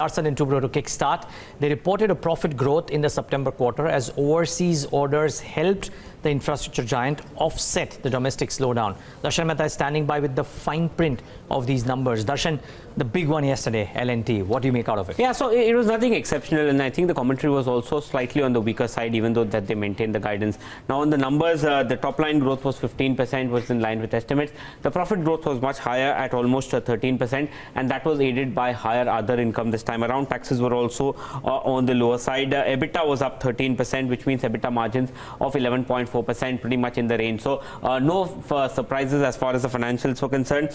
Larsen & Toubro to kickstart. They reported a profit growth in the September quarter as overseas orders helped the infrastructure giant offset the domestic slowdown. Darshan Mehta is standing by with the fine print of these numbers. Darshan, the big one yesterday, L&T, what do you make out of it? Yeah, so it was nothing exceptional, and I think the commentary was also slightly on the weaker side, even though that they maintained the guidance. Now on the numbers, the top line growth was 15%, was in line with estimates. The profit growth was much higher at almost 13%, and that was aided by higher other income this time around. Taxes were also on the lower side. EBITDA was up 13%, which means EBITDA margins of 11.4%, pretty much in the range. So no surprises as far as the financials were concerned.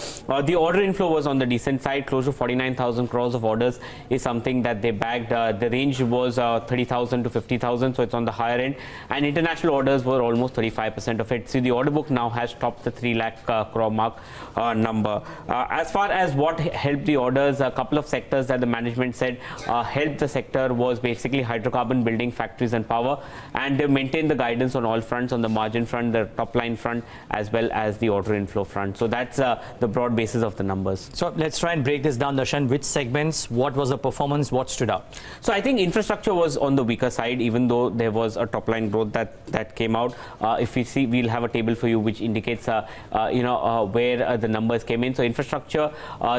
The order inflow was on the decent side. Close to 49,000 crores of orders is something that they bagged. The range was 30,000 to 50,000, so it's on the higher end. And international orders were almost 35% of it. See, the order book now has topped the 3 lakh crore mark number. As far as what helped the orders, a couple of sectors that the management said helped the sector was basically hydrocarbon, building, factories and power. And they maintained the guidance on all fronts, on the margin front, the top line front, as well as the order inflow front. So that's the broad basis of the numbers. So let's try and break this down, Darshan. Which segments, what was the performance, what stood out? So I think infrastructure was on the weaker side, even though there was a top line growth that came out. If we see, we'll have a table for you which indicates where the numbers came in. So infrastructure,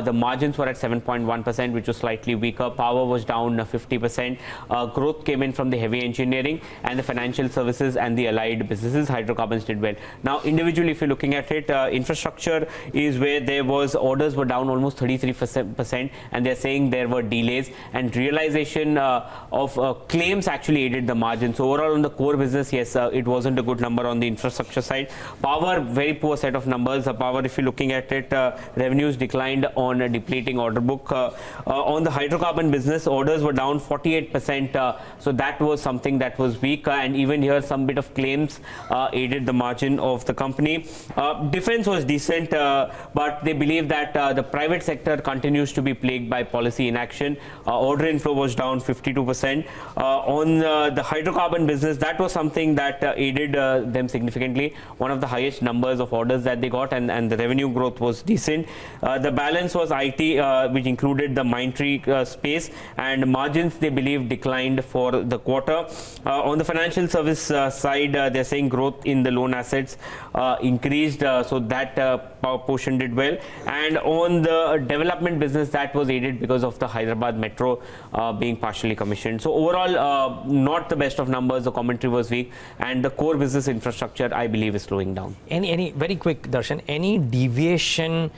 the margins were at 7.1%, which was slightly weaker. Power was down 50%. Growth came in from the heavy engineering and the financial services and the allied businesses. Hydrocarbons did well. Now individually, if you're looking at it, infrastructure is where there was orders were down almost 33%, and they're saying there were delays, and realization of claims actually aided the margin. So overall on the core business, yes, it wasn't a good number on the infrastructure side. Power, very poor set of numbers. Power, if you're looking at it, revenues declined on a depleting order book. On the hydrocarbon business, orders were down 48%. So that was something that was weak, and even here some bit of claims aided the margin of the company. Defense was decent, but they believe that the private sector continues to be plagued by policy inaction. Order inflow was down 52%. On the hydrocarbon business, that was something that aided them significantly. One of the highest numbers of orders that they got, and the revenue growth was decent. The balance was IT, which included the Mindtree space, and margins, they believe, declined for the quarter. On the financial service side, they're saying growth in the loan assets increased, so that portion did well. And on the development business, that was aided because of the Hyderabad Metro being partially commissioned. So overall, not the best of numbers. The commentary was weak, and the core business infrastructure, I believe, is slowing down. Any very quick, Darshan, any deviation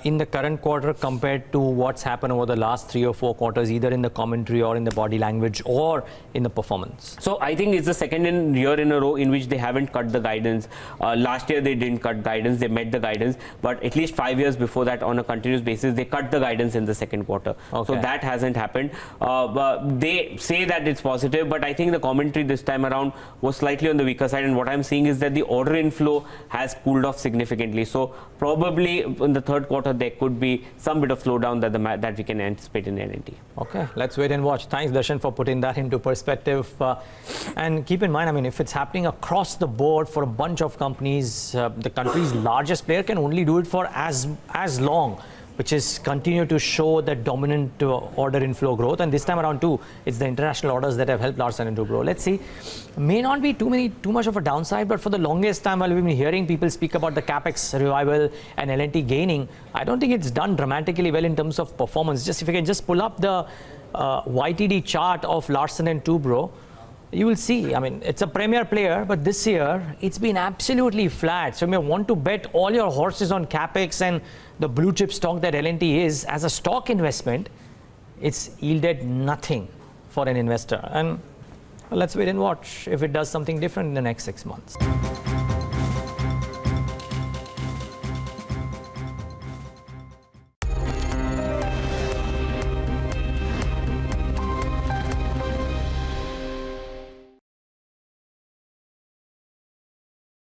in the current quarter compared to what's happened over the last 3 or 4 quarters, either in the commentary or in the body language or in the performance? So I think it's the second year in a row in which they haven't cut the guidance. Last year they didn't cut guidance, they met the guidance, but at least 5 years before that, on a continuous basis, they cut the guidance in the second quarter. Okay. So that hasn't happened. They say that it's positive, but I think the commentary this time around was slightly on the weaker side, and what I'm seeing is that the order inflow has cooled off significantly. So probably in the third quarter there could be some bit of slowdown that we can anticipate in L&T. Okay, let's wait and watch. Thanks, Darshan, for putting that into perspective. And keep in mind, I mean, if it's happening across the board for a bunch of companies, the country's largest player can only do it for as long, which is continue to show that dominant order inflow growth. And this time around too, it's the international orders that have helped Larsen & Toubro. Let's see, may not be too much of a downside, but for the longest time, while we've been hearing people speak about the capex revival and L&T gaining, I don't think it's done dramatically well in terms of performance. Just if you can just pull up the YTD chart of Larsen & Toubro, you will see, I mean, it's a premier player, but this year it's been absolutely flat. So you may want to bet all your horses on capex and the blue chip stock that L&T is. As a stock investment, it's yielded nothing for an investor. And let's wait and watch if it does something different in the next 6 months.